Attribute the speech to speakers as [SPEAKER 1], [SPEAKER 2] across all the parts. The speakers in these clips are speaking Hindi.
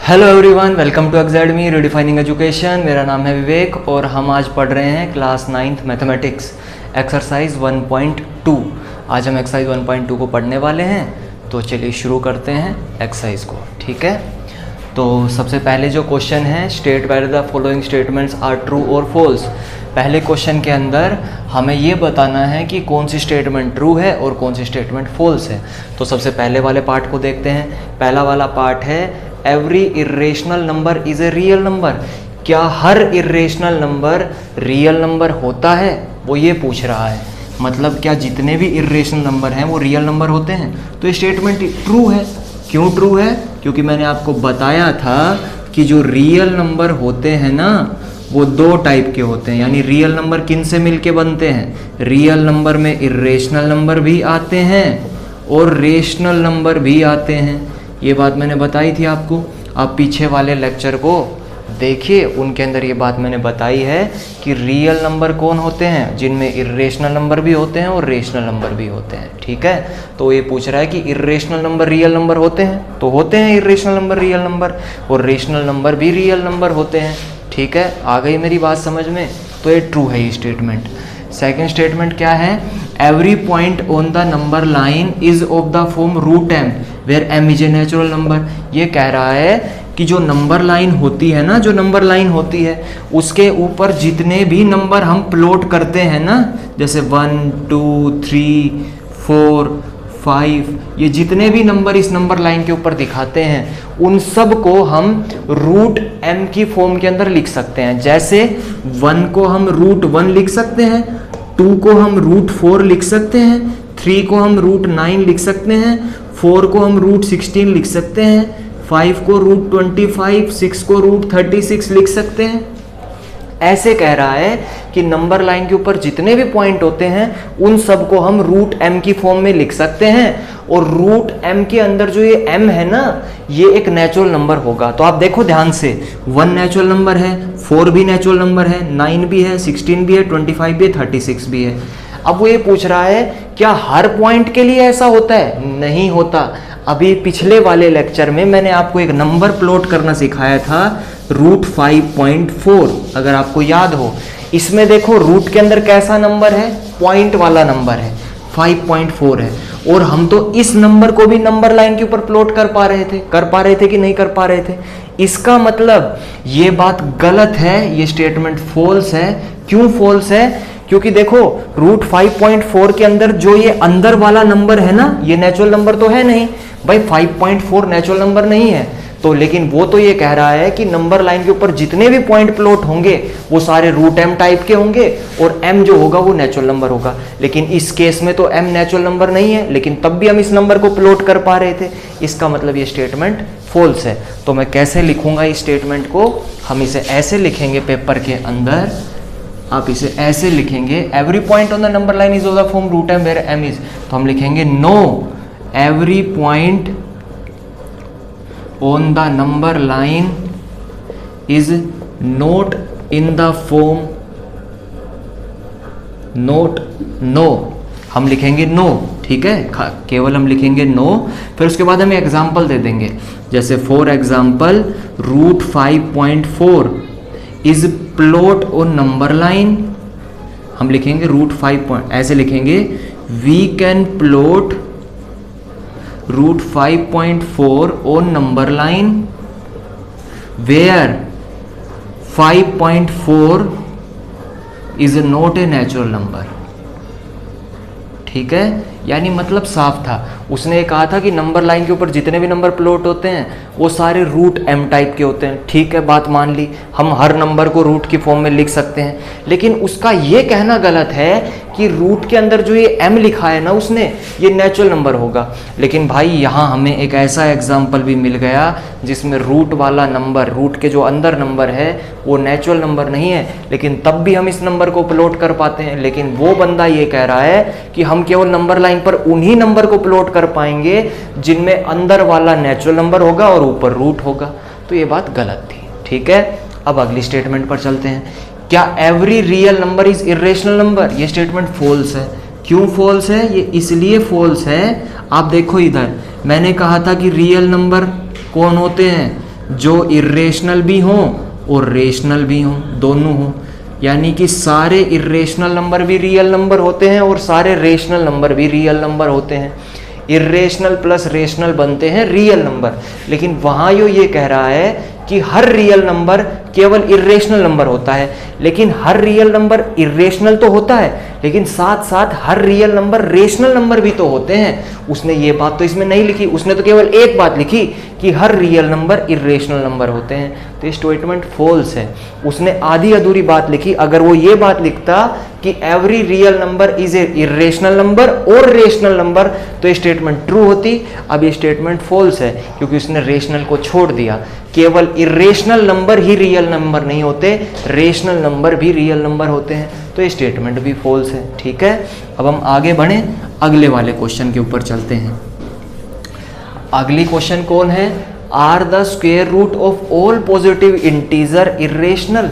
[SPEAKER 1] Hello everyone, welcome to Exadmy redefining education. मेरा नाम है विवेक और हम आज पढ़ रहे हैं क्लास 9th मैथमेटिक्स एक्सरसाइज 1.2। आज हम एक्सरसाइज 1.2 को पढ़ने वाले हैं, तो चलिए शुरू करते हैं एक्सरसाइज को। ठीक है, तो सबसे पहले जो क्वेश्चन है, state whether the following statements are true और फॉल्स। पहले क्वेश्चन के अंदर हमें ये बताना है कि कौन सी स्टेटमेंट ट्रू है और कौन सी स्टेटमेंट फॉल्स है। तो सबसे पहले वाले पार्ट को देखते हैं। पहला वाला पार्ट है every irrational number is a real number. क्या हर इरेशनल नंबर रियल नंबर होता है, वो ये पूछ रहा है। मतलब क्या जितने भी इरेशनल नंबर हैं वो रियल नंबर होते हैं। तो ये स्टेटमेंट ट्रू है। क्यों ट्रू है? क्योंकि मैंने आपको बताया था कि जो रियल नंबर होते हैं ना, वो दो टाइप के होते हैं। यानी रियल नंबर किन से मिलके बनते हैं? रियल नंबर में इरेशनल नंबर भी आते हैं और रेशनल नंबर भी आते हैं। ये बात मैंने बताई थी आपको। आप पीछे वाले लेक्चर को देखिए, उनके अंदर ये बात मैंने बताई है कि रियल नंबर कौन होते हैं, जिनमें इरेशनल नंबर भी होते हैं और रेशनल नंबर भी होते हैं। ठीक है, तो ये पूछ रहा है कि इरेशनल नंबर रियल नंबर होते हैं, तो होते हैं इरेशनल नंबर रियल नंबर, और रेशनल नंबर भी रियल नंबर होते हैं। ठीक है, आ गई मेरी बात समझ में? तो ये ट्रू है ये स्टेटमेंट। सेकेंड स्टेटमेंट क्या है? Every point on the number line is of the form root M where M is a natural number. ये कह रहा है कि जो नंबर लाइन होती है ना, जो नंबर लाइन होती है उसके ऊपर जितने भी नंबर हम प्लॉट करते हैं ना, जैसे 1 2 3 4 5, ये जितने भी नंबर इस नंबर लाइन के ऊपर दिखाते हैं, उन सब को हम रूट एम की फॉर्म के अंदर लिख सकते हैं। जैसे 1 को हम रूट 1 लिख सकते हैं, 2 को हम रूट 4 लिख सकते हैं, 3 को हम रूट 9 लिख सकते हैं, 4 को हम रूट 16 लिख सकते हैं, 5 को रूट 25, 6 को रूट 36 लिख सकते हैं। ऐसे कह रहा है कि नंबर लाइन के ऊपर जितने भी पॉइंट होते हैं उन सब को हम रूट एम की फॉर्म में लिख सकते हैं। और रूट एम के अंदर जो ये एम है ना, ये एक नेचुरल नंबर होगा। तो आप देखो ध्यान से, 1 नेचुरल नंबर है, 4 भी नेचुरल नंबर है, 9 भी है, 16 भी है, 25 भी है, 36 भी है। अब वो ये पूछ रहा है क्या हर पॉइंट के लिए ऐसा होता है? नहीं होता। अभी पिछले वाले लेक्चर में मैंने आपको एक नंबर प्लॉट करना सिखाया था, रूट 5.4, अगर आपको याद हो। इसमें देखो रूट के अंदर कैसा नंबर है? पॉइंट वाला नंबर है, 5.4 है। और हम तो इस नंबर को भी नंबर लाइन के ऊपर प्लॉट कर पा रहे थे कि नहीं कर पा रहे थे? इसका मतलब ये बात गलत है, ये स्टेटमेंट फॉल्स है। क्यों फॉल्स है? क्योंकि देखो रूट 5.4 के अंदर जो ये अंदर वाला नंबर है ना, ये नेचुरल नंबर तो है नहीं भाई, 5.4 नेचुरल नंबर नहीं है। तो लेकिन वो तो ये कह रहा है कि नंबर लाइन के ऊपर जितने भी पॉइंट प्लॉट होंगे वो सारे रूट एम टाइप के होंगे और एम जो होगा वो नेचुरल नंबर होगा। लेकिन इस केस में तो एम नेचुरल नंबर नहीं है, लेकिन तब भी हम इस नंबर को प्लॉट कर पा रहे थे। इसका मतलब ये स्टेटमेंट फॉल्स है। तो मैं कैसे लिखूंगा इस स्टेटमेंट को? हम इसे ऐसे लिखेंगे पेपर के अंदर, आप इसे ऐसे लिखेंगे, every point on the number line is of the form root M where M is. तो हम लिखेंगे no, every point on the number line is not in the form not no, हम लिखेंगे नो। ठीक है, केवल हम लिखेंगे नो। फिर उसके बाद हम एग्जाम्पल दे देंगे, जैसे for example root 5.4 is plot on number line. हम लिखेंगे रूट 5 ऐसे लिखेंगे, we can plot root 5.4 on number line where 5.4 is not a natural number। ठीक है, यानी मतलब साफ था। उसने ये कहा था कि नंबर लाइन के ऊपर जितने भी नंबर प्लॉट होते हैं वो सारे रूट एम टाइप के होते हैं। ठीक है, बात मान ली, हम हर नंबर को रूट की फॉर्म में लिख सकते हैं। लेकिन उसका ये कहना गलत है कि रूट के अंदर जो ये एम लिखा है ना उसने, ये नेचुरल नंबर होगा। लेकिन भाई यहाँ हमें एक ऐसा एग्जाम्पल भी मिल गया जिसमें रूट वाला नंबर, रूट के जो अंदर नंबर है वो नेचुरल नंबर नहीं है, लेकिन तब भी हम इस नंबर को प्लॉट कर पाते हैं। लेकिन वो बंदा ये कह रहा है कि हम केवल नंबर लाइन पर उन्हीं नंबर को प्लॉट कर पाएंगे जिनमें अंदर वाला नेचुरल नंबर होगा और ऊपर रूट होगा। तो ये बात गलत थी। ठीक है, अब अगली स्टेटमेंट पर चलते हैं। क्या every real number is irrational number? ये स्टेटमेंट फॉल्स है। क्यों फॉल्स है? ये इसलिए फॉल्स है, आप देखो इधर मैंने कहा था कि रियल नंबर कौन होते हैं? जो इर्रेशनल भी हों और रेशनल भी हों, दोनों हों। यानी कि सारे इर्रेशनल नंबर भी रियल नंबर होते हैं और सारे रेशनल नंबर भी रियल नंबर होते हैं। इर्रेशनल प्लस रेशनल बनते हैं रियल नंबर। लेकिन वहाँ ये कह रहा है कि हर रियल नंबर केवल इर्रेशनल नंबर होता है, लेकिन हर रियल नंबर इर्रेशनल तो होता है, लेकिन साथ साथ हर रियल नंबर रेशनल नंबर भी तो होते हैं। उसने ये बात तो इसमें नहीं लिखी, उसने तो केवल एक बात लिखी कि हर रियल नंबर इर्रेशनल नंबर होते हैं। तो ये स्टेटमेंट फॉल्स है। उसने आधी अधूरी बात लिखी। अगर वो ये बात लिखता कि every real number is a irrational number और रेशनल नंबर, तो ये स्टेटमेंट ट्रू होती। अब ये स्टेटमेंट फॉल्स है क्योंकि उसने रेशनल को छोड़ दिया। केवल इर्रेशनल नंबर ही रियल नंबर नहीं होते, रेशनल नंबर भी रियल नंबर होते हैं। तो ये स्टेटमेंट भी फॉल्स है। ठीक है, अब हम आगे बढ़ें, अगले वाले क्वेश्चन के ऊपर चलते हैं। अगली क्वेश्चन कौन है? Are the square root of all positive integer irrational?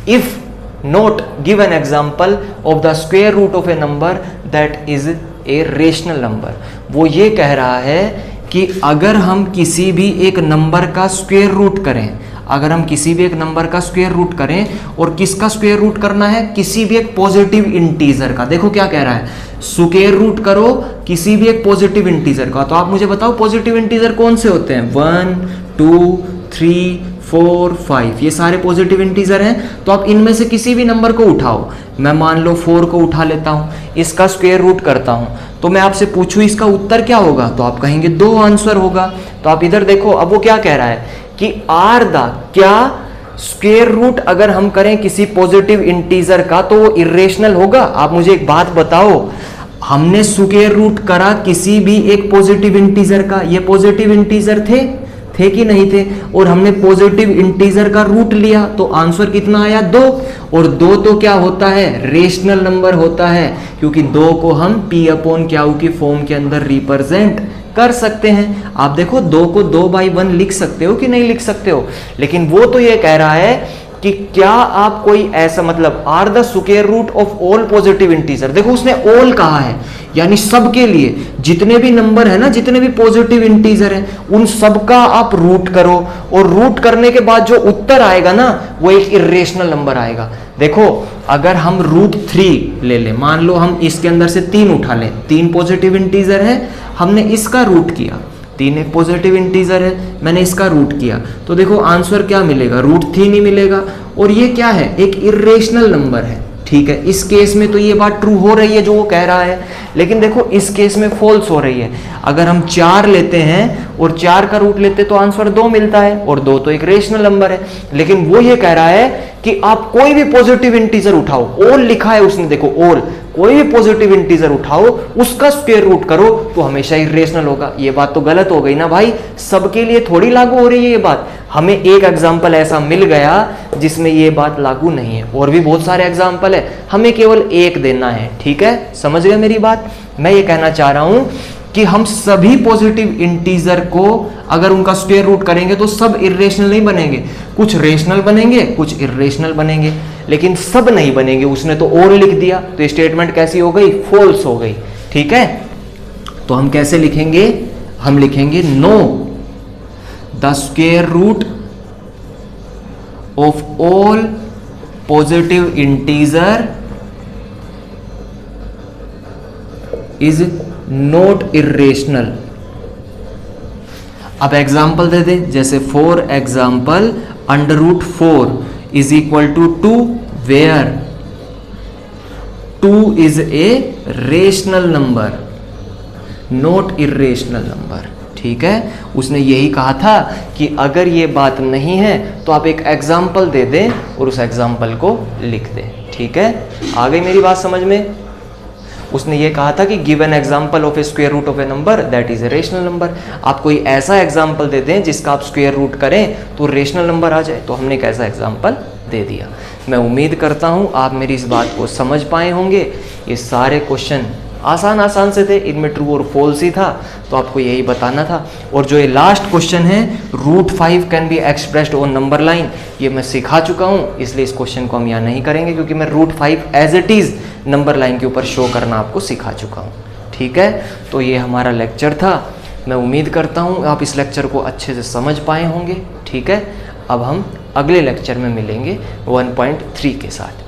[SPEAKER 1] If not give an example of the square root of a number that is a rational number. वो ये कह रहा है कि अगर हम किसी भी एक नंबर का स्क्वायर रूट करें, अगर हम किसी भी एक नंबर का स्क्वायर रूट करें, और किसका स्क्वायर रूट करना है? किसी भी एक पॉजिटिव इंटीजर का। देखो क्या कह रहा है, स्क्वायर रूट करो किसी भी एक पॉजिटिव इंटीजर का। तो आप मुझे बताओ पॉजिटिव इंटीजर कौन से होते हैं? 1, 2, 3, 4, 5, ये सारे पॉजिटिव इंटीजर हैं। तो आप इनमें से किसी भी नंबर को उठाओ। मैं मान लो 4 को उठा लेता हूं, इसका स्क्वायर रूट करता हूं, तो मैं आपसे पूछूं इसका उत्तर क्या होगा, तो आप कहेंगे 2 आंसर होगा। तो आप इधर देखो, अब वो क्या कह रहा है कि आर द क्या स्क्वायर रूट अगर हम करें किसी पॉजिटिव इंटीजर का तो वो इर्रेशनल होगा। आप मुझे एक बात बताओ, हमने स्क्वायर रूट करा किसी भी एक पॉजिटिव इंटीजर का, ये पॉजिटिव इंटीजर थे कि नहीं थे? और हमने पॉजिटिव इंटीजर का रूट लिया तो आंसर कितना आया? 2। और 2 तो क्या होता है? रेशनल नंबर होता है, क्योंकि 2 को हम p अपॉन क्यू की फॉर्म के अंदर रिप्रेजेंट कर सकते हैं। आप देखो 2 को 2/1 लिख सकते हो कि नहीं लिख सकते हो। लेकिन वो तो ये कह रहा है कि क्या आप कोई ऐसा, मतलब are the square root of all positive integer. देखो उसने ऑल कहा है, यानी सबके लिए जितने भी नंबर है ना, जितने भी पॉजिटिव इंटीजर हैं, उन सबका आप रूट करो, और रूट करने के बाद जो उत्तर आएगा ना वो एक इर्रेशनल नंबर आएगा। देखो अगर हम √3 ले लें, मान लो हम इसके अंदर से 3 उठा लें, 3 पॉजिटिव इंटीजर है, हमने इसका रूट किया, 3 एक पॉजिटिव इंटीजर है, मैंने इसका रूट किया, तो देखो आंसर क्या मिलेगा? √3 ही मिलेगा। और ये क्या है? एक इर्रेशनल नंबर है। ठीक है, इस केस में तो ये बात ट्रू हो रही है जो वो कह रहा है, लेकिन देखो इस केस में फॉल्स हो रही है। अगर हम 4 लेते हैं और 4 का रूट लेते तो आंसर 2 मिलता है, और 2 तो एक रेशनल नंबर है। लेकिन वो ये कह रहा है कि आप कोई भी पॉजिटिव इंटीजर उठाओ, ऑल लिखा है उसने, देखो ऑल, कोई भी पॉजिटिव इंटीजर उठाओ उसका स्क्वायर रूट करो तो हमेशा इर्रेशनल होगा। ये बात तो गलत हो गई ना भाई, सबके लिए थोड़ी लागू हो रही है ये बात। हमें एक एग्जाम्पल ऐसा मिल गया जिसमें ये बात लागू नहीं है, और भी बहुत सारे एग्जाम्पल है, हमें केवल एक देना है। ठीक है, समझ गए मेरी बात? मैं ये कहना चाह रहा हूं कि हम सभी पॉजिटिव इंटीजर को अगर उनका स्क्वायर रूट करेंगे तो सब इर्रेशनल नहीं बनेंगे, कुछ रेशनल बनेंगे, कुछ इर्रेशनल बनेंगे, लेकिन सब नहीं बनेंगे। उसने तो और लिख दिया, तो स्टेटमेंट कैसी हो गई? फॉल्स हो गई। ठीक है, तो हम कैसे लिखेंगे? हम लिखेंगे no the square root of all positive integer is not irrational. अब एग्जाम्पल दे दे, जैसे for example √4 is equal to 2 where 2 is a rational number, not irrational number. ठीक है, उसने यही कहा था कि अगर ये बात नहीं है तो आप एक एग्जाम्पल दे दें और उस एग्जाम्पल को लिख दें। ठीक है, आ गई मेरी बात समझ में? उसने ये कहा था कि give an example of a square root of a number that is a rational number. आप कोई ऐसा एग्जाम्पल दे दें जिसका आप स्क्वायर रूट करें तो रेशनल नंबर आ जाए। तो हमने एक ऐसा एग्जाम्पल दे दिया। मैं उम्मीद करता हूं आप मेरी इस बात को समझ पाए होंगे। ये सारे क्वेश्चन आसान से थे, इनमें ट्रू और फॉल्स ही था, तो आपको यही बताना था। और जो ये लास्ट क्वेश्चन है √5 can be expressed on number line, ये मैं सिखा चुका हूँ, इसलिए इस क्वेश्चन को हम यहाँ नहीं करेंगे, क्योंकि मैं √5 as it is number line के ऊपर शो करना आपको सिखा चुका हूँ। ठीक है, तो ये हमारा लेक्चर था। मैं उम्मीद करता हूँ आप इस लेक्चर को अच्छे से समझ पाए होंगे। ठीक है, अब हम अगले लेक्चर में मिलेंगे 1.3 के साथ।